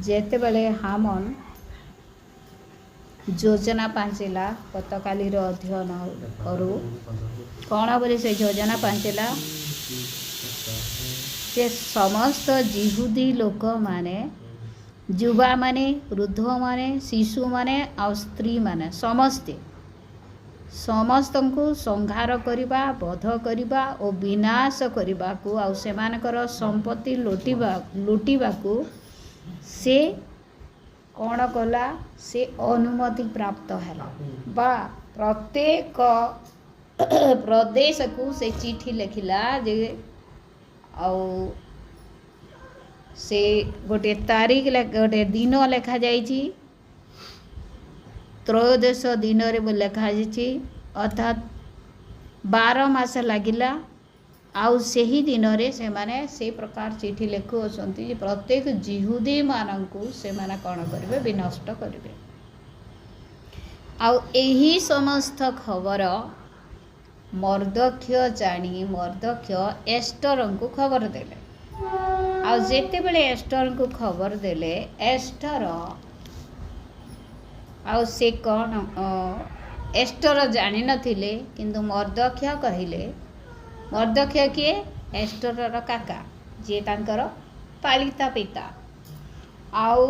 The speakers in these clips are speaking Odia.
ଯେତେବେଳେ ହାମନ୍ ଯୋଜନା ପାଞ୍ଚିଲା ଗତକାଲିର ଅଧ୍ୟୟନରୁ କ'ଣ ବୋଲି ସେ ଯୋଜନା ପାଞ୍ଚିଲା ଯେ ସମସ୍ତ ଜିହୁଦୀ ଲୋକମାନେ ଯୁବାମାନେ ବୃଦ୍ଧମାନେ ଶିଶୁମାନେ ଆଉ ସ୍ତ୍ରୀମାନେ ସମସ୍ତଙ୍କୁ ସଂହାର କରିବା ବଧ କରିବା ଓ ବିନାଶ କରିବାକୁ ଆଉ ସେମାନଙ୍କର ସମ୍ପତ୍ତି ଲୁଟିବାକୁ ସେ କ'ଣ କଲା ସେ ଅନୁମତି ପ୍ରାପ୍ତ ହେଲା ବା ପ୍ରତ୍ୟେକ ପ୍ରଦେଶକୁ ସେ ଚିଠି ଲେଖିଲା ଯେ ଆଉ ସେ ଗୋଟେ ତାରିଖ ଗୋଟେ ଦିନ ଲେଖାଯାଇଛି ତ୍ରୟୋଦଶ ଦିନରେ ଲେଖାଯାଇଛି ଅର୍ଥାତ୍ 12 ମାସ ଲାଗିଲା ଆଉ ସେହି ଦିନରେ ସେମାନେ ସେ ପ୍ରକାର ଚିଠି ଲେଖୁଅଛନ୍ତି ଯେ ପ୍ରତ୍ୟେକ ଜିହୁଦୀମାନଙ୍କୁ ସେମାନେ କ'ଣ କରିବେ ବିନଷ୍ଟ କରିବେ। ଆଉ ଏହି ସମସ୍ତ ଖବର ମର୍ଦ୍ଦୋଖ୍ୟ ଜାଣି ମର୍ଦ୍ଦୋଖ୍ୟ ଏଷ୍ଟରଙ୍କୁ ଖବର ଦେଲେ। ଆଉ ଯେତେବେଳେ ଏଷ୍ଟରଙ୍କୁ ଖବର ଦେଲେ ଏଷ୍ଟର ଆଉ ସେ କ'ଣ ଏଷ୍ଟର ଜାଣିନଥିଲେ କିନ୍ତୁ ମର୍ଦ୍ଦୋଖ୍ୟ କହିଲେ ମର୍ଦ୍ଦୋଖ୍ୟ କିଏ ଏଷ୍ଟରର କାକା ଯିଏ ତାଙ୍କର ପାଳିତା ପିତା। ଆଉ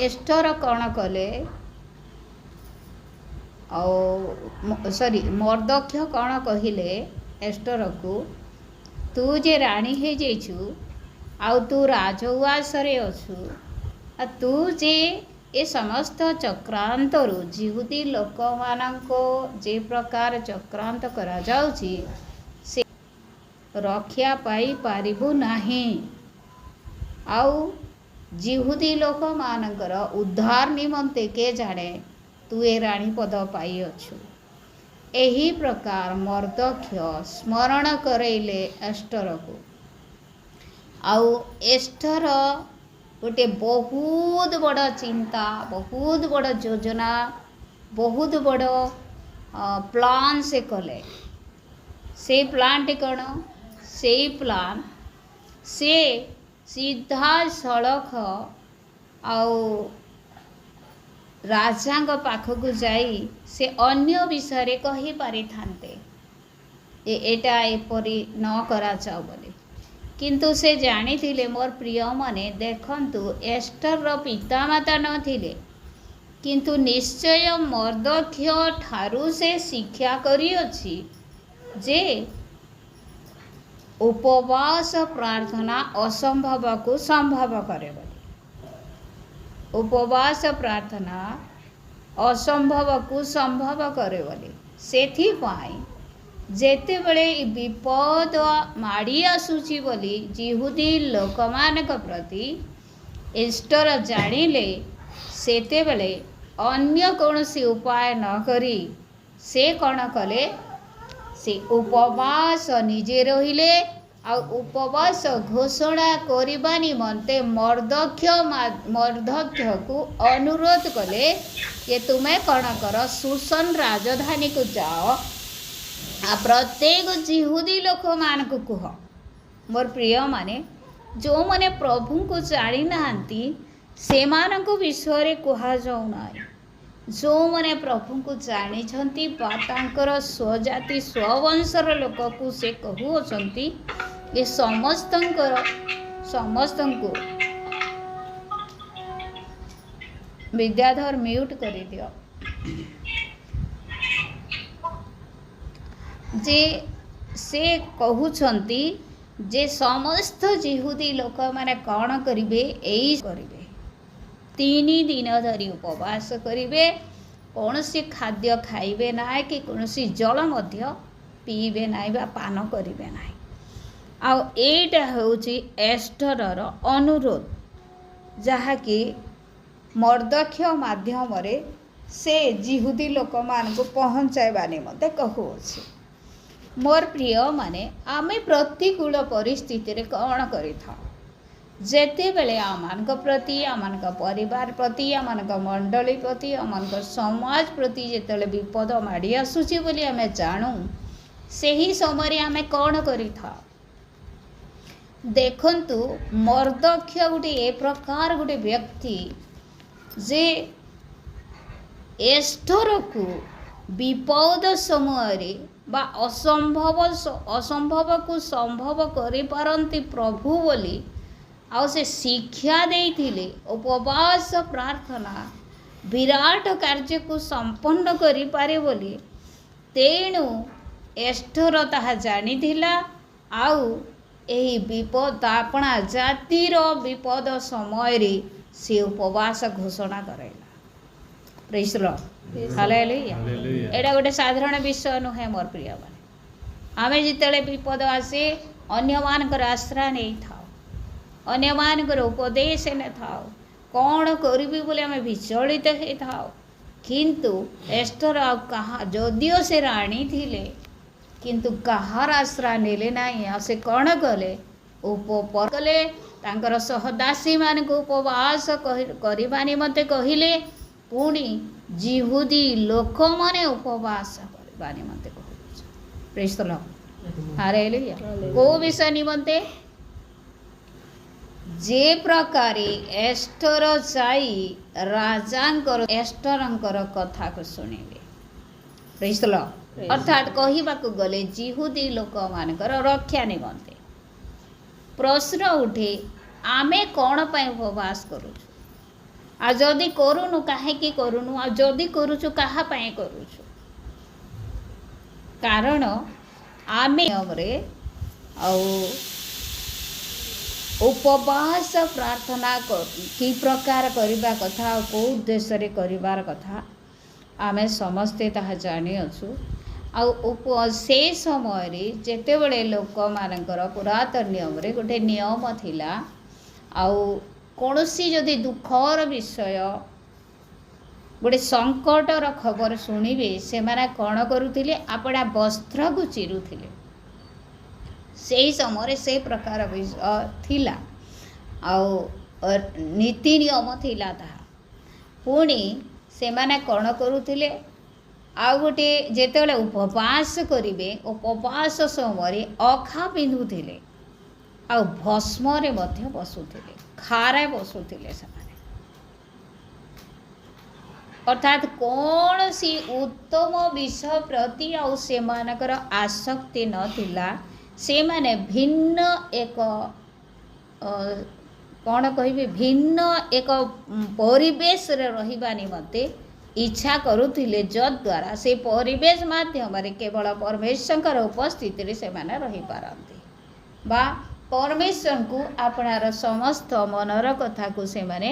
ଏଷ୍ଟର କ'ଣ କଲେ ଆଉ ମର୍ଦ୍ଦୋଖ୍ୟ କ'ଣ କହିଲେ ଏଷ୍ଟରକୁ ତୁ ଯେ ରାଣୀ ହେଇଯାଇଛୁ ଆଉ ତୁ ରାଜଉଆସରେ ଅଛୁ ଆଉ ତୁ ଯେ ଏ ସମସ୍ତ ଚକ୍ରାନ୍ତରୁ ଜିହୁଦୀ ଲୋକମାନଙ୍କ ଯେ ପ୍ରକାର ଚକ୍ରାନ୍ତ କରାଯାଉଛି ସେ ରକ୍ଷା ପାଇପାରିବୁ ନାହିଁ ଆଉ ଜିହୁଦୀ ଲୋକମାନଙ୍କର ଉଦ୍ଧାର ନିମନ୍ତେ କେ ଜାଣେ ତୁ ଏ ରାଣୀ ପଦ ପାଇଅଛୁ। ଏହି ପ୍ରକାର ମର୍ଦ୍ଦୋଖ୍ୟ ସ୍ମରଣ କରାଇଲେ ଏଷ୍ଟରକୁ। ଆଉ ଏଷ୍ଟର ଗୋଟେ ବହୁତ ବଡ଼ ଚିନ୍ତା ବହୁତ ବଡ଼ ଯୋଜନା ବହୁତ ବଡ଼ ପ୍ଲାନ୍ ସେ କଲେ। ସେଇ ପ୍ଲାନ୍ଟି କ'ଣ ସେଇ ପ୍ଲାନ୍ ସେ ସିଧାସଳଖ ଆଉ ରାଜାଙ୍କ ପାଖକୁ ଯାଇ ସେ ଅନ୍ୟ ବିଷୟରେ କହିପାରିଥାନ୍ତେ ଏଇଟା ଏପରି ନ କରାଯାଉ ବୋଲି କିନ୍ତୁ ସେ ଜାଣିଥିଲେ ମୋର ପ୍ରିୟମାନେ ଦେଖନ୍ତୁ ଏଷ୍ଟରର ପିତାମାତା ନଥିଲେ କିନ୍ତୁ ନିଶ୍ଚୟ ମର୍ଦ୍ଦୋଖ୍ୟ ଠାରୁ ସେ ଶିକ୍ଷା କରିଅଛି ଯେ ଉପବାସ ପ୍ରାର୍ଥନା ଅସମ୍ଭବକୁ ସମ୍ଭବ କରେ ବୋଲି। ଉପବାସ ପ୍ରାର୍ଥନା ଅସମ୍ଭବକୁ ସମ୍ଭବ କରେ ବୋଲି। ସେଥିପାଇଁ ଯେତେବେଳେ ବିପଦ ମାଡ଼ି ଆସୁଛି ବୋଲି ଜିହୁଦୀ ଲୋକମାନଙ୍କ ପ୍ରତି ଏଷ୍ଟର ଜାଣିଲେ ସେତେବେଳେ ଅନ୍ୟ କୌଣସି ଉପାୟ ନ କରି ସେ କ'ଣ କଲେ ସେ ଉପବାସ ନିଜେ ରହିଲେ ଆଉ ଉପବାସ ଘୋଷଣା କରିବା ନିମନ୍ତେ ମର୍ଦ୍ଦୋଖ୍ୟକୁ ଅନୁରୋଧ କଲେ ଯେ ତୁମେ କ'ଣ କର ଶୂସନ ରାଜଧାନୀକୁ ଯାଅ ଆଉ ପ୍ରତ୍ୟେକ ଜିହୁଦୀ ଲୋକମାନଙ୍କୁ କୁହ ମୋର ପ୍ରିୟମାନେ ଯେଉଁମାନେ ପ୍ରଭୁଙ୍କୁ ଜାଣିନାହାନ୍ତି ସେମାନଙ୍କ ବିଷୟରେ କୁହାଯାଉ ନାହିଁ। ଯେଉଁମାନେ ପ୍ରଭୁଙ୍କୁ ଜାଣିଛନ୍ତି ବା ତାଙ୍କର ସ୍ୱଜାତି ସ୍ୱବଂଶର ଲୋକକୁ ସେ କହୁଅଛନ୍ତି ଏ ସମସ୍ତଙ୍କୁ ବିଦ୍ୟାଧର ମ୍ୟୁଟ୍ କରିଦିଅ ଯେ ସେ କହୁଛନ୍ତି ଯେ ସମସ୍ତ ଜିହୁଦୀ ଲୋକମାନେ କ'ଣ କରିବେ ଏଇ କରିବେ 3 ଦିନ ଧରି ଉପବାସ କରିବେ କୌଣସି ଖାଦ୍ୟ ଖାଇବେ ନାହିଁ କି କୌଣସି ଜଳ ମଧ୍ୟ ପିଇବେ ନାହିଁ ବା ପାନ କରିବେ ନାହିଁ। ଆଉ ଏଇଟା ହେଉଛି ଏଷ୍ଟରର ଅନୁରୋଧ ଯାହାକି ମର୍ଦ୍ଦୋଖ୍ୟ ମାଧ୍ୟମରେ ସେ ଜିହୁଦୀ ଲୋକମାନଙ୍କୁ ପହଞ୍ଚାଇବା ନିମନ୍ତେ କହୁଅଛି। ମୋର ପ୍ରିୟମାନେ ଆମେ ପ୍ରତିକୂଳ ପରିସ୍ଥିତିରେ କ'ଣ କରିଥାଉ ଯେତେବେଳେ ଆମମାନଙ୍କ ପ୍ରତି ଆମମାନଙ୍କ ପରିବାର ପ୍ରତି ଆମମାନଙ୍କ ମଣ୍ଡଳୀ ପ୍ରତି ଆମମାନଙ୍କ ସମାଜ ପ୍ରତି ଯେତେବେଳେ ବିପଦ ମାଡ଼ି ଆସୁଛି ବୋଲି ଆମେ ଜାଣୁ ସେହି ସମୟରେ ଆମେ କ'ଣ କରିଥାଉ ଦେଖନ୍ତୁ ମର୍ଦ୍ଦକ୍ଷ ଗୋଟେ ଏ ପ୍ରକାର ଗୋଟେ ବ୍ୟକ୍ତି ଯେ ଏଷ୍ଟରକୁ ବିପଦ ସମୟରେ ବା ଅସମ୍ଭବକୁ ସମ୍ଭବ କରିପାରନ୍ତି ପ୍ରଭୁ ବୋଲି ଆଉ ସେ ଶିକ୍ଷା ଦେଇଥିଲେ। ଉପବାସ ପ୍ରାର୍ଥନା ବିରାଟ କାର୍ଯ୍ୟକୁ ସମ୍ପନ୍ନ କରିପାରେ ବୋଲି। ତେଣୁ ଏଷ୍ଟର ତାହା ଜାଣିଥିଲା ଆଉ ଏହି ବିପଦ ଆପଣା ଜାତିର ବିପଦ ସମୟରେ ସେ ଉପବାସ ଘୋଷଣା କରାଇଲା। ପ୍ରେଜ୍ ଦ ଲର୍ଡ, ହାଲେଲୁୟା। ଏଇଟା ଗୋଟେ ସାଧାରଣ ବିଷୟ ନୁହେଁ ମୋର ପ୍ରିୟମାନେ। ଆମେ ଯେତେବେଳେ ବିପଦ ଆସେ ଅନ୍ୟମାନଙ୍କର ଆଶ୍ରୟ ନେଇଥାଉ, ଅନ୍ୟମାନଙ୍କର ଉପଦେଶ ନେଇଥାଉ, କ'ଣ କରିବି ବୋଲି ଆମେ ବିଚଳିତ ହେଇଥାଉ। କିନ୍ତୁ ଏଷ୍ଟର ଆଉ ଯଦିଓ ସେ ରାଣୀ ଥିଲେ କିନ୍ତୁ କାହାର ଆଶ୍ରୟ ନେଲେ ନାହିଁ। ଆଉ ସେ କ'ଣ କଲେ? କଲେ ତାଙ୍କର ସହଦାସୀମାନଙ୍କୁ ଉପବାସ କରିବା ନିମନ୍ତେ କହିଲେ। ପୁଣି ଜିହୁଦୀ ଲୋକମାନେ ଉପବାସ କରିବା ନିମନ୍ତେ କହୁଛନ୍ତି। ପ୍ରେଜ୍ ଦ ଲର୍ଡ, ହାଲେଲୁୟା। କୋଉ ବିଷୟ ନିମନ୍ତେ? ଯେ ପ୍ରକାରେ ଏଷ୍ଟର ଯାଇ ଏଷ୍ଟରଙ୍କର କଥାକୁ ଶୁଣିଲେ। ପ୍ରେଜ୍ ଦ ଲର୍ଡ। ଅର୍ଥାତ୍ କହିବାକୁ ଗଲେ ଜିହୁଦୀ ଲୋକମାନଙ୍କର ରକ୍ଷା ନିମନ୍ତେ। ପ୍ରଶ୍ନ ଉଠେ, ଆମେ କ'ଣ ପାଇଁ ଉପବାସ କରୁଛୁ? ଆଉ ଯଦି କରୁନୁ କାହିଁକି କରୁନୁ? ଆଉ ଯଦି କରୁଛୁ କାହା ପାଇଁ କରୁଛୁ? କାରଣ ଆମେ ନିୟମରେ ଆଉ ଉପବାସ ପ୍ରାର୍ଥନା କି ପ୍ରକାର କରିବା କଥା ଆଉ କେଉଁ ଉଦ୍ଦେଶ୍ୟରେ କରିବାର କଥା ଆମେ ସମସ୍ତେ ତାହା ଜାଣିଅଛୁ। ଆଉ ସେ ସମୟରେ ଯେତେବେଳେ ଲୋକମାନଙ୍କର ପୁରାତନ ନିୟମରେ ଗୋଟେ ନିୟମ ଥିଲା, ଆଉ କୌଣସି ଯଦି ଦୁଃଖର ବିଷୟ ଗୋଟେ ସଙ୍କଟର ଖବର ଶୁଣିବେ ସେମାନେ କ'ଣ କରୁଥିଲେ? ଆପଣା ବସ୍ତ୍ରକୁ ଚିରୁଥିଲେ। ସେହି ସମୟରେ ସେ ପ୍ରକାର ବିଷୟ ଥିଲା ଆଉ ନୀତି ନିୟମ ଥିଲା ତାହା। ପୁଣି ସେମାନେ କ'ଣ କରୁଥିଲେ? ଆଉ ଗୋଟେ ଯେତେବେଳେ ଉପବାସ କରିବେ, ଉପବାସ ସମୟରେ ଅଖା ପିନ୍ଧୁଥିଲେ ଆଉ ଭସ୍ମରେ ମଧ୍ୟ ବସୁଥିଲେ, ଖାରେ ବସୁଥିଲେ ସେମାନେ। ଅର୍ଥାତ୍ କୌଣସି ଉତ୍ତମ ବିଷୟ ପ୍ରତି ଆଉ ସେମାନଙ୍କର ଆସକ୍ତି ନଥିଲା। ସେମାନେ ଭିନ୍ନ ଏକ କ'ଣ କହିବି, ଭିନ୍ନ ଏକ ପରିବେଶରେ ରହିବା ନିମନ୍ତେ ଇଚ୍ଛା କରୁଥିଲେ, ଯଦ୍ୱାରା ସେ ପରିବେଶ ମାଧ୍ୟମରେ କେବଳ ପରମେଶ୍ୱରଙ୍କର ଉପସ୍ଥିତିରେ ସେମାନେ ରହିପାରନ୍ତି ବା ପରମେଶ୍ୱରଙ୍କୁ ଆପଣାର ସମସ୍ତ ମନର କଥାକୁ ସେମାନେ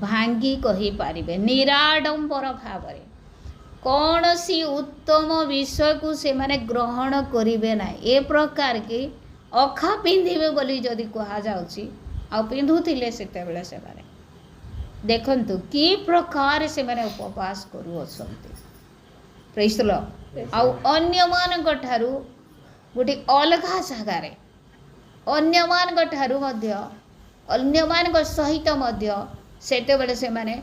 ଭାଙ୍ଗି କହିପାରିବେ ନିରାଡ଼ମ୍ବର ଭାବରେ। କୌଣସି ଉତ୍ତମ ବିଷୟକୁ ସେମାନେ ଗ୍ରହଣ କରିବେ ନାହିଁ। ଏ ପ୍ରକାର କି ଅଖା ପିନ୍ଧିବେ ବୋଲି ଯଦି କୁହାଯାଉଛି, ଆଉ ପିନ୍ଧୁଥିଲେ ସେତେବେଳେ ସେମାନେ। ଦେଖନ୍ତୁ କି ପ୍ରକାର ସେମାନେ ଉପବାସ କରୁଅଛନ୍ତି। ପ୍ରେଜ୍ ଦ ଲର୍ଡ। ଆଉ ଅନ୍ୟମାନଙ୍କ ଠାରୁ ଗୋଟେ ଅଲଗା ଜାଗାରେ ଅନ୍ୟମାନଙ୍କ ସହିତ ମଧ୍ୟ ସେତେବେଳେ ସେମାନେ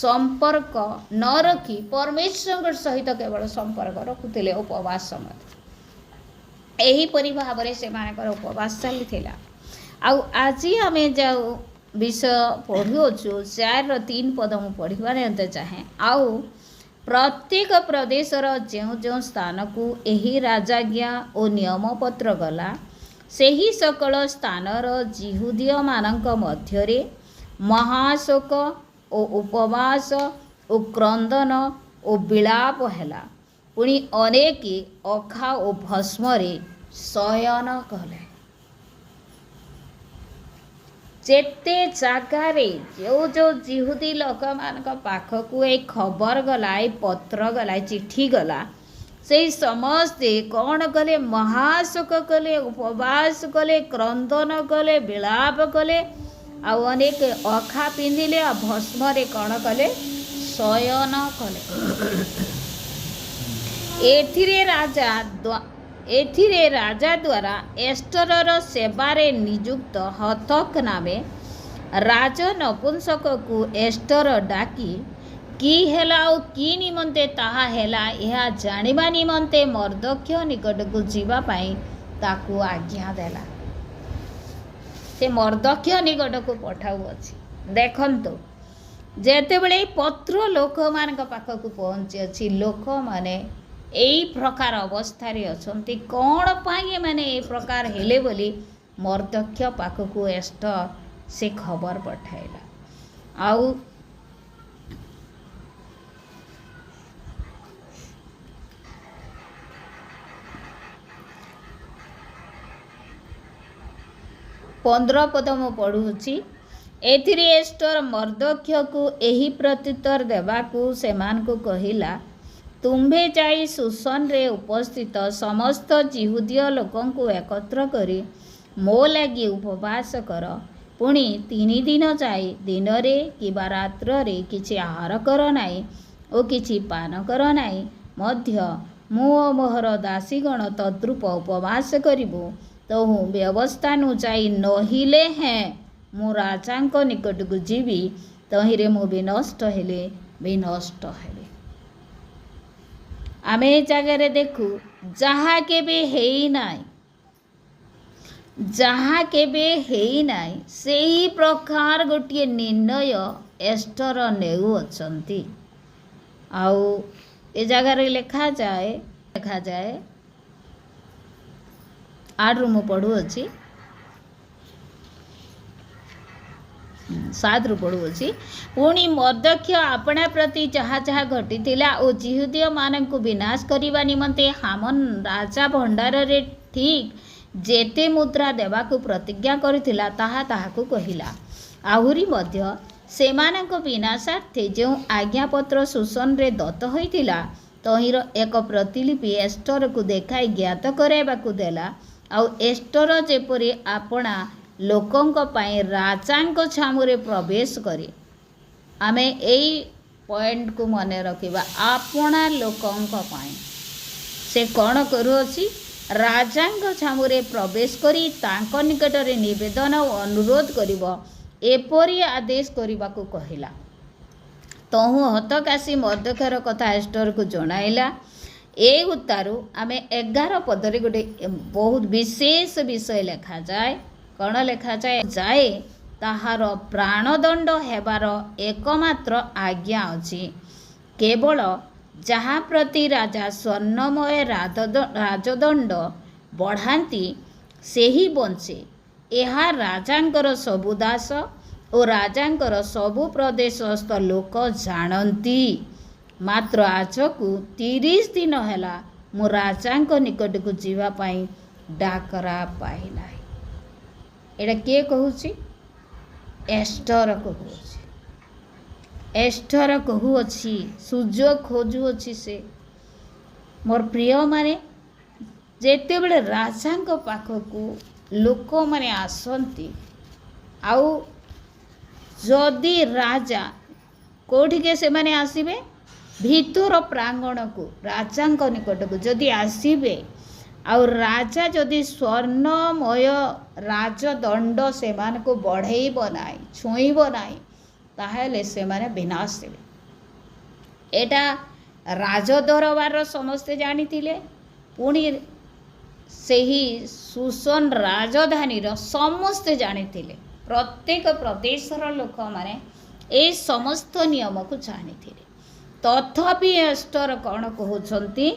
ସମ୍ପର୍କ ନ ରଖି ପରମେଶ୍ୱରଙ୍କ ସହିତ କେବଳ ସମ୍ପର୍କ ରଖୁଥିଲେ ଉପବାସ ସମୟରେ। ଏହିପରି ଭାବରେ ସେମାନଙ୍କର ଉପବାସ ଚାଲିଥିଲା। ଆଉ ଆଜି ଆମେ ଯେଉଁ ବିଷୟ ପଢ଼ୁଅଛୁ 4:3 ପଦ ମୁଁ ପଢ଼ିବା ନିମନ୍ତେ ଚାହେଁ। ଆଉ ପ୍ରତ୍ୟେକ ପ୍ରଦେଶର ଯେଉଁ ଯେଉଁ ସ୍ଥାନକୁ ଏହି ରାଜାଜ୍ଞା ଓ ନିୟମପତ୍ର ଗଲା, ସେହି ସକଳ ସ୍ଥାନର ଜିହୁଦୀୟମାନଙ୍କ ମଧ୍ୟରେ ମହାଶୋକ ଓ ଉପବାସ ଓ କ୍ରନ୍ଦନ ଓ ବିଳାପ ହେଲା। ପୁଣି ଅନେକ ଅଖା ଓ ଭସ୍ମରେ ଶୟନ କଲେ। ଯେତେ ଜାଗାରେ ଯେଉଁ ଜିହୁଦୀ ଲୋକମାନଙ୍କ ପାଖକୁ ଏଇ ଖବର ଗଲା, ଏଇ ପତ୍ର ଗଲା, ଏଇ ଚିଠି ଗଲା, ସେଇ ସମସ୍ତେ କ'ଣ କଲେ? ମହାଶୋକ କଲେ, ଉପବାସ କଲେ, କ୍ରନ୍ଦନ କଲେ, ବିଳାପ କଲେ, ଆଉ ଅନେକ ଅଖା ପିନ୍ଧିଲେ, ଆଉ ଭସ୍ମରେ କ'ଣ କଲେ? ଶୟନ କଲେ। ଏଥିରେ ରାଜା ଦ୍ୱାରା ଏଷ୍ଟରର ସେବାରେ ନିଯୁକ୍ତ ହତକ ନାମେ ରାଜନପୁଂସକକୁ ଏଷ୍ଟର ଡାକି କି ହେଲା ଆଉ କି ନିମନ୍ତେ ତାହା ହେଲା ଏହା ଜାଣିବା ନିମନ୍ତେ ମର୍ଦ୍ଦକ୍ଷ ନିକଟକୁ ଯିବା ପାଇଁ ତାକୁ ଆଜ୍ଞା ଦେଲା। से मर्दक्ष निकट को पठाऊँगी। देखंतु जेतेबेले पत्र लोक मान पाखक पहुँची अच्छी लोक माने यही प्रकार अवस्था अच्छा कौन पाई मैंने ये प्रकार हेले बोली मर्दक्ष पाखक एस्टर से खबर पठाइला। आउ 15 पद मु पढ़ुची। एथिरे एस्टर मर्दक्ष को यही प्रत्युत्तर देवाकू सेमान को कहिला, तुम्भे जाई सुसन रे उपस्थित समस्त जिहुदीय लोकं को एकत्र करी मो लगी उपवास कर। पुणी 3 दिन जाई दिन रे किबा रात्र रे किछि आहार कर नाई ओ किछि पान कर नाई मध्य मु मोहर दासीगण तद्रूप उपवास करिबो। तहु व्यवस्था नु जाई नहिले हैं मु राजांक निकट को जीवी तहिरे मु विनष्ट हेले विनष्ट हेले। आमे जगह देखू जहा केबे हेई नाई जहा केबे हेई नाई सेही प्रकार गोटे निर्णय एस्टर नेउ अछंती। आउ ए जगह लिखा जाए 8 रु मु पढ़ुअछि 7 रु पढ़ुअछि। पुणी मर्दक्ष आपणा प्रति जहा जहा घटिथिला ओ जिहुदीय मानकु विनाश करिवा निमंते हामन राजा भंडार रे ठीक जेते मुद्रा देवाकू प्रतिज्ञा करिथिला ताहा ताहाकू कहिला। आहुरी मध्य सेमानक विनाशार्थे जो आज्ञापत्र सुसन रे दत्त होइथिला तहिर एक प्रतिलिपि एस्टर को देखाई ज्ञात कराइबाकू देला। आउ एस्टर जेपरी आपणा लोकंक पाई राजांक छामुरे प्रवेश करे। आमे एई पॉइंट को मने रखिबा आपणा लोकंक पाई से कौन करूअछि राजांक छामुरे प्रवेश करी तांक निकट रे निवेदन और अनुरोध करिबो एपरी आदेश करिबाकू कहिला। तहु हतकाशी मर्दक्ष कथा एस्टर को जणाइला। ए उत्तारु आमे 11 पदरे गोटे बहुत विशेष विषय लेखा जाए। कौन लेखा जाए ताहार प्राणदंड हेबार एकमात्र आज्ञा अछि केवल जहाँ प्रति राजा स्वर्णमय राजदंड बढ़ाती से ही बंचे। यह राजांकर सबु दास और राजांकर सबु प्रदेशस्थ लोक जानती। मात्र आज को 30 दिन हैला मु राजांक निकट को जीवा पाई डाकरा पाई नाही। एटा के कहूची एस्टर कहूची। एस्टर कहूची सुजोग खोजु अछि से मोर प्रिय माने जेते बेले राजांक पाखकू लोक माने आसंती आउ जदि राजा कोठी के से माने आसीबे भीतर प्रांगण को राजांक निकट को जदि आसीबे आउ राजा जदि स्वर्णमय राजदंड से मान को बढ़ेब नाई छुईब नाई ताहेले से माने विनाश हेबे। एटा राजदरबार समस्ते जानिथिले। पुणी सेही सुसन राजधानी समस्ते जानिथिले। प्रत्येक प्रदेशर लोक माने ए समस्त नियम को जानिथिले। तथापि एस्टर कौन कहउछंती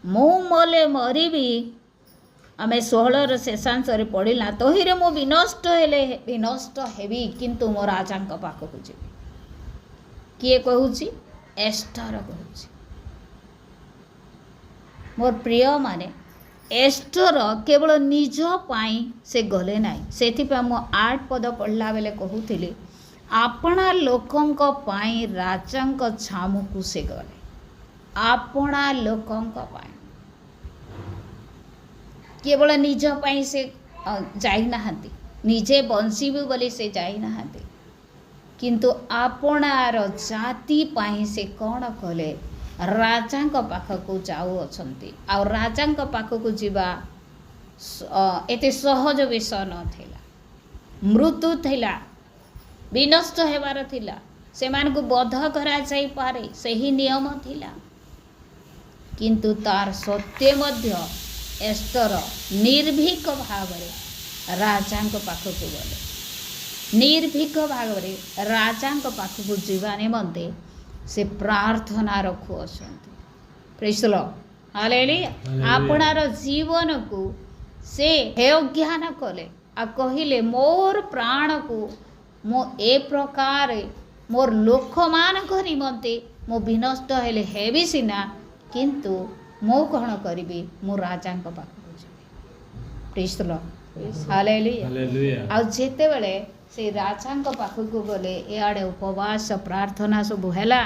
मु मले मरिबी। आमे 16 शेषांश पढ़िला तहिरे मु विनष्ट हेबी किंतु मो राजांक पाखकू जीवी। किए कहूची एस्टर कहूची। मोर प्रिय माने एस्टर केवल निज पाई से गले नाई। सेथिपा मु 8 पद पढ़ला बेले कहूथिली आपणा लोकंक पाई राजांक छामुकू से गले। आपणा लोकंक पाई केवल निज पाई से जाई नाहांती निजे बंसीबे बोली से जाई नाहांती किंतु आपणार जाति पाई से कौन कले राजांक पाखकू जाऊ अछंती। आ राजांक पाखकू जीवा एते सहज विषय नथिला। मृत्यु थिला विनष्ट हेबार थिला सेमान को बध करा जाई पारे सही नियम थिला। किंतु तार सत्य मध्य एस्टर निर्भीक भाव राजांक पाखकू गले। ନିର୍ଭୀକ ଭାବରେ ରାଜାଙ୍କ ପାଖକୁ ଯିବା ନିମନ୍ତେ ସେ ପ୍ରାର୍ଥନା ରଖୁଅଛନ୍ତି। ପ୍ରେଜ୍ ଦ ଲର୍ଡ, ହାଲେଲୁୟା। ଆପଣାର ଜୀବନକୁ ସେ ହେୟଜ୍ଞାନ କଲେ ଆଉ କହିଲେ ମୋର ପ୍ରାଣକୁ ମୁଁ ଏ ପ୍ରକାର ମୋର ଲୋକମାନଙ୍କ ନିମନ୍ତେ ମୁଁ ବିନଷ୍ଟ ହେଲେ ହେବି ସିନା, କିନ୍ତୁ ମୁଁ କ'ଣ କରିବି? ମୁଁ ରାଜାଙ୍କ ପାଖକୁ ଯିବି। ପ୍ରେଜ୍ ଦ ଲର୍ଡ, ହାଲେଲୁୟା। ଆଉ ଯେତେବେଳେ ସେ ରାଜାଙ୍କ ପାଖକୁ ଗଲେ, ଏଆଡ଼େ ଉପବାସ ପ୍ରାର୍ଥନା ସବୁ ହେଲା।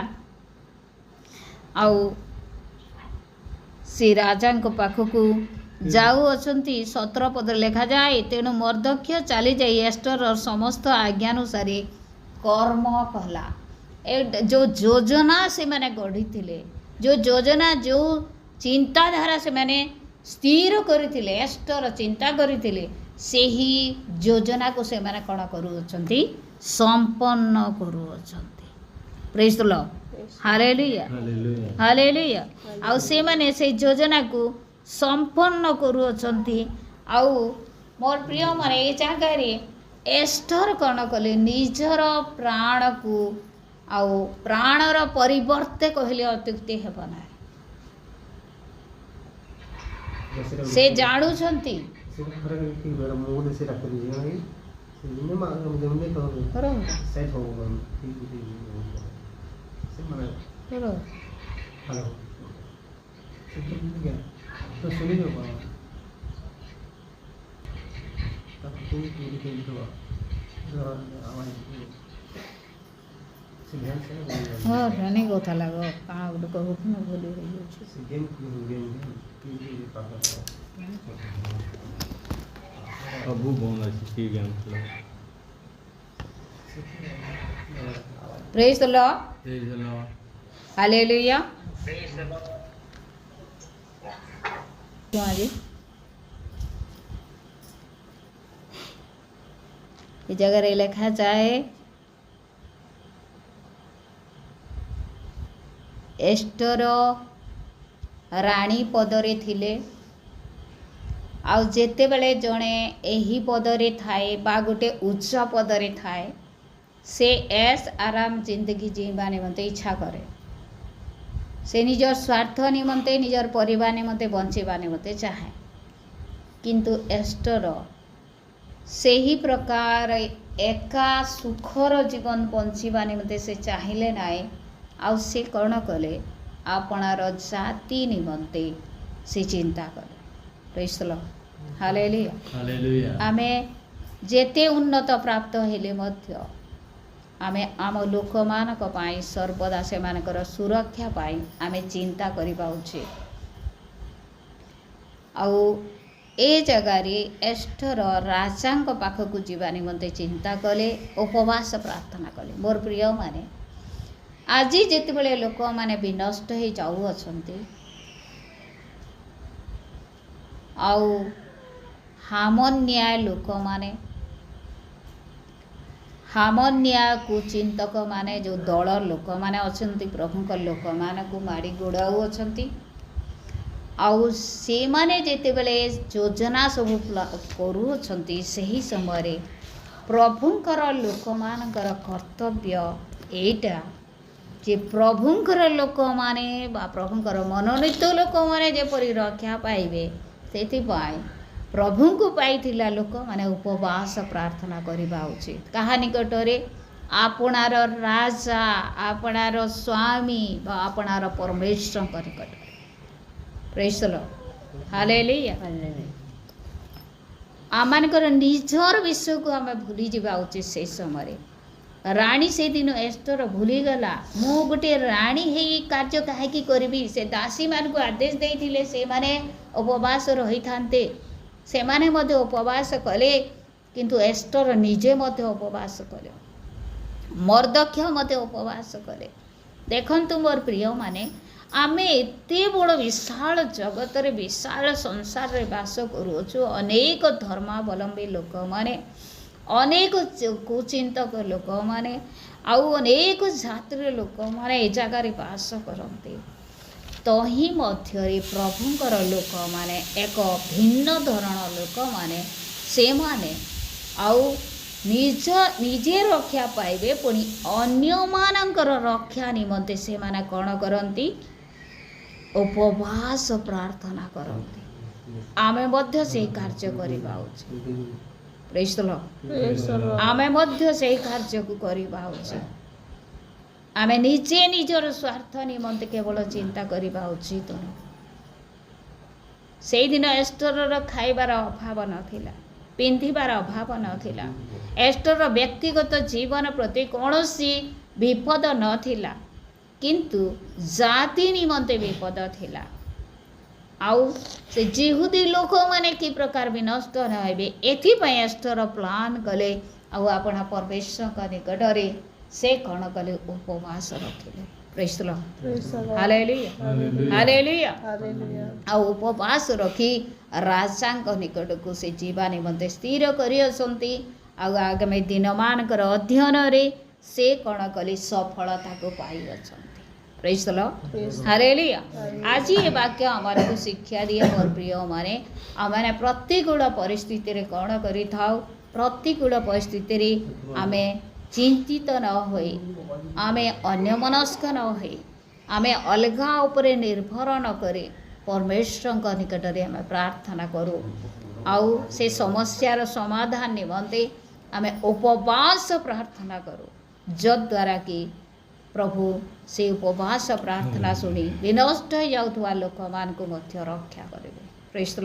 ଆଉ ସେ ରାଜାଙ୍କ ପାଖକୁ ଯାଉଅଛନ୍ତି। 17 ପଦରେ ଲେଖାଯାଏ, ତେଣୁ ମର୍ଦ୍ଦକ୍ୟ ଚାଲିଯାଇ ଏଷ୍ଟରର ସମସ୍ତ ଆଜ୍ଞାନୁସାରେ କର୍ମ କଲା। ଯେଉଁ ଯୋଜନା ସେମାନେ ଗଢ଼ିଥିଲେ, ଯେଉଁ ଯୋଜନା, ଯେଉଁ ଚିନ୍ତାଧାରା ସେମାନେ ସ୍ଥିର କରିଥିଲେ, ଏଷ୍ଟର ଚିନ୍ତା କରିଥିଲେ, ସେହି ଯୋଜନାକୁ ସେମାନେ କ'ଣ କରୁଅଛନ୍ତି? ସମ୍ପନ୍ନ କରୁଅଛନ୍ତି। ପ୍ରେଜ୍ ଦ ଲର୍ଡ, ହାଲେଲୁୟା, ହାଲେଲୁୟା। ଆଉ ସେମାନେ ସେଇ ଯୋଜନାକୁ ସମ୍ପନ୍ନ କରୁଅଛନ୍ତି। ଆଉ ମୋର ପ୍ରିୟମାନେ, ଏ ଜାଗାରେ ଏଷ୍ଟର କ'ଣ କଲେ? ନିଜର ପ୍ରାଣକୁ, ଆଉ ପ୍ରାଣର ପରିବର୍ତ୍ତେ କହିଲେ ଅତ୍ୟୁକ୍ତି ହେବ ନାହିଁ। ସେ ଜାଣୁଛନ୍ତି ରାନି କଥା ଲାଗ କାଣା ଗୋଟେ କହୁଛୁ ନା ଭୁଲି ରହିଯାଉଛି। ସବୁ ବନ୍ଦ ଅଛି, କି ଗେମ୍ ଖେଳ? ପ୍ରେଜ୍ ଦ ଲର୍ଡ, ପ୍ରେଜ୍ ଦ ଲର୍ଡ, ହାଲେଲୁୟା। ଆଜି ଏ ଜାଗାରେ ଲେଖାଯାଏ, ଏଷ୍ଟର ରାଣୀ ପଦରେ ଥିଲେ। ଆଉ ଯେତେବେଳେ ଜଣେ ଏହି ପଦରେ ଥାଏ ବା ଗୋଟେ ଉଚ୍ଚ ପଦରେ ଥାଏ, ସେ ଏସ୍ ଆରାମ ଜିନ୍ଦଗୀ ଜିଇବା ନିମନ୍ତେ ଇଚ୍ଛା କରେ। ସେ ନିଜର ସ୍ୱାର୍ଥ ନିମନ୍ତେ, ନିଜର ପରିବାର ନିମନ୍ତେ ବଞ୍ଚିବା ନିମନ୍ତେ ଚାହେଁ। କିନ୍ତୁ ଏଷ୍ଟର ସେହି ପ୍ରକାର ଏକା ସୁଖର ଜୀବନ ବଞ୍ଚିବା ନିମନ୍ତେ ସେ ଚାହିଁଲେ ନାହିଁ। ଆଉ ସେ କ'ଣ କଲେ? ଆପଣାର ଜାତି ନିମନ୍ତେ ସେ ଚିନ୍ତା କଲେ। ପ୍ରେଜ୍ ଦ ଲର୍ଡ, ହାଲେଲୁୟା। ଆମେ ଯେତେ ଉନ୍ନତ ପ୍ରାପ୍ତ ହେଲେ ମଧ୍ୟ ଆମେ ଆମ ଲୋକମାନଙ୍କ ପାଇଁ ସର୍ବଦା ସେମାନଙ୍କର ସୁରକ୍ଷା ପାଇଁ ଆମେ ଚିନ୍ତା କରିବା ଉଚିତ। ଆଉ ଏ ଜାଗାରେ ଏଷ୍ଟର ରାଜାଙ୍କ ପାଖକୁ ଯିବା ନିମନ୍ତେ ଚିନ୍ତା କଲେ, ଉପବାସ ପ୍ରାର୍ଥନା କଲେ। ମୋର ପ୍ରିୟମାନେ, ଆଜି ଯେତେବେଳେ ଲୋକମାନେ ବିନଷ୍ଟ ହୋଇ ଯାଉଅଛନ୍ତି, ଆଉ ହାମନ୍ୟାୟ ଲୋକମାନେ, ହାମନ୍ୟାୟ କୁଚିନ୍ତକମାନେ, ଯେଉଁ ଦଳ ଲୋକମାନେ ଅଛନ୍ତି, ପ୍ରଭୁଙ୍କ ଲୋକମାନଙ୍କୁ ମାଡ଼ି ଗୋଡ଼ାଉଅଛନ୍ତି। ଆଉ ସେମାନେ ଯେତେବେଳେ ଯୋଜନା ସବୁ କରୁଅଛନ୍ତି, ସେହି ସମୟରେ ପ୍ରଭୁଙ୍କର ଲୋକମାନଙ୍କର କର୍ତ୍ତବ୍ୟ ଏଇଟା ଯେ ପ୍ରଭୁଙ୍କର ଲୋକମାନେ ବା ପ୍ରଭୁଙ୍କର ମନୋନୀତ ଲୋକମାନେ ଯେପରି ରକ୍ଷା ପାଇବେ, ସେଥିପାଇଁ ପ୍ରଭୁଙ୍କୁ ପାଇଥିଲା ଲୋକମାନେ ଉପବାସ ପ୍ରାର୍ଥନା କରିବା ଉଚିତ। କାହା ନିକଟରେ? ଆପଣାର ରାଜା, ଆପଣାର ସ୍ୱାମୀ ବା ଆପଣାର ପରମେଶ୍ୱରଙ୍କ ନିକଟରେ। ପ୍ରେଜ୍ ଦ ଲର୍ଡ, ହାଲେଲୁୟା। ଆମମାନଙ୍କର ନିଜର ବିଷୟକୁ ଆମେ ଭୁଲିଯିବା ଉଚିତ। ସେହି ସମୟରେ ରାଣୀ ସେଦିନ ଏଷ୍ଟର ଭୁଲିଗଲା, ମୁଁ ଗୋଟିଏ ରାଣୀ ହେଇ କାର୍ଯ୍ୟ କାହିଁକି କରିବି? ସେ ଦାସୀମାନଙ୍କୁ ଆଦେଶ ଦେଇଥିଲେ ସେମାନେ ଉପବାସ ରହିଥାନ୍ତେ। ସେମାନେ ମଧ୍ୟ ଉପବାସ କଲେ, କିନ୍ତୁ ଏଷ୍ଟର ନିଜେ ମଧ୍ୟ ଉପବାସ କଲେ, ମର୍ଦ୍ଦକ୍ୟ ମଧ୍ୟ ଉପବାସ କଲେ। ଦେଖନ୍ତୁ ମୋର ପ୍ରିୟମାନେ, ଆମେ ଏତେ ବଡ଼ ବିଶାଳ ଜଗତରେ, ବିଶାଳ ସଂସାରରେ ବାସ କରୁଅଛୁ। ଅନେକ ଧର୍ମାବଲମ୍ବୀ ଲୋକମାନେ, ଅନେକ କୁଚିନ୍ତକ ଲୋକମାନେ, ଆଉ ଅନେକ ଜାତିର ଲୋକମାନେ ଏ ଜାଗାରେ ବାସ କରନ୍ତି। ତହିଁ ମଧ୍ୟରେ ପ୍ରଭୁଙ୍କର ଲୋକମାନେ, ଏକ ଭିନ୍ନ ଧରଣ ଲୋକମାନେ, ସେମାନେ ଆଉ ନିଜେ ରକ୍ଷା ପାଇବେ ପୁଣି ଅନ୍ୟମାନଙ୍କର ରକ୍ଷା ନିମନ୍ତେ ସେମାନେ କ'ଣ କରନ୍ତି? ଉପବାସ ପ୍ରାର୍ଥନା କରନ୍ତି। ଆମେ ମଧ୍ୟ ସେଇ କାର୍ଯ୍ୟ କରିବା ଉଚିତ। ପ୍ରେଜ୍ ଦ ଲର୍ଡ। ଆମେ ମଧ୍ୟ ସେଇ କାର୍ଯ୍ୟକୁ କରିବା ଉଚିତ। ଆମେ ନିଜେ ନିଜର ସ୍ୱାର୍ଥ ନିମନ୍ତେ କେବଳ ଚିନ୍ତା କରିବା ଉଚିତ ନୁହେଁ। ସେଇଦିନ ଏଷ୍ଟରର ଖାଇବାର ଅଭାବ ନଥିଲା, ପିନ୍ଧିବାର ଅଭାବ ନଥିଲା। ଏଷ୍ଟରର ବ୍ୟକ୍ତିଗତ ଜୀବନ ପ୍ରତି କୌଣସି ବିପଦ ନଥିଲା, କିନ୍ତୁ ଜାତି ନିମନ୍ତେ ବିପଦ ଥିଲା। ଆଉ ସେ ଜିହୁଦୀ ଲୋକମାନେ କି ପ୍ରକାର ବି ନଷ୍ଟ ନ ହେବେ ଏଥିପାଇଁ ଏଷ୍ଟର ପ୍ଲାନ୍ କଲେ। ଆଉ ଆପଣ ପରମେଶ୍ୱରଙ୍କ ନିକଟରେ ସେ କ'ଣ କଲେ? ଉପବାସ ରଖିଲେ। ପ୍ରେଜ୍ ଦ ଲର୍ଡ। Hallelujah, hallelujah. ଆଉ ଉପବାସ ରଖି ରାଜାଙ୍କ ନିକଟକୁ ସେ ଯିବା ନିମନ୍ତେ ସ୍ଥିର କରିଅଛନ୍ତି। ଆଉ ଆଗାମୀ ଦିନମାନଙ୍କର ଅଧ୍ୟୟନରେ ସେ କ'ଣ କଲେ? ସଫଳତାକୁ ପାଇଅଛନ୍ତି। ପ୍ରେଜ୍ ଦ ଲର୍ଡ। ହାଲେଲୁୟା। ଆଜି ଏ ବାକ୍ୟ ଆମକୁ ଶିକ୍ଷା ଦିଏ ମୋର ପ୍ରିୟମାନେ, ଆମେ ପ୍ରତିକୂଳ ପରିସ୍ଥିତିରେ କ'ଣ କରିଥାଉ? ପ୍ରତିକୂଳ ପରିସ୍ଥିତିରେ ଆମେ ଚିନ୍ତିତ ନ ହୋଇ, ଆମେ ଅନ୍ୟମନସ୍କ ନ ହୋଇ, ଆମେ ଅଲଗା ଉପରେ ନିର୍ଭର ନ କରି ପରମେଶ୍ୱରଙ୍କ ନିକଟରେ ଆମେ ପ୍ରାର୍ଥନା କରୁ। ଆଉ ସେ ସମସ୍ୟାର ସମାଧାନ ନିମନ୍ତେ ଆମେ ଉପବାସ ପ୍ରାର୍ଥନା କରୁ, ଯଦ୍ୱାରା କି ପ୍ରଭୁ ସେ ଉପବାସ ପ୍ରାର୍ଥନା ଶୁଣି ବିନଷ୍ଟ ହୋଇଯାଉଥିବା ଲୋକମାନଙ୍କୁ ମଧ୍ୟ ରକ୍ଷା କରିବେ। ପ୍ରେଜ୍ ଦ ଲର୍ଡ।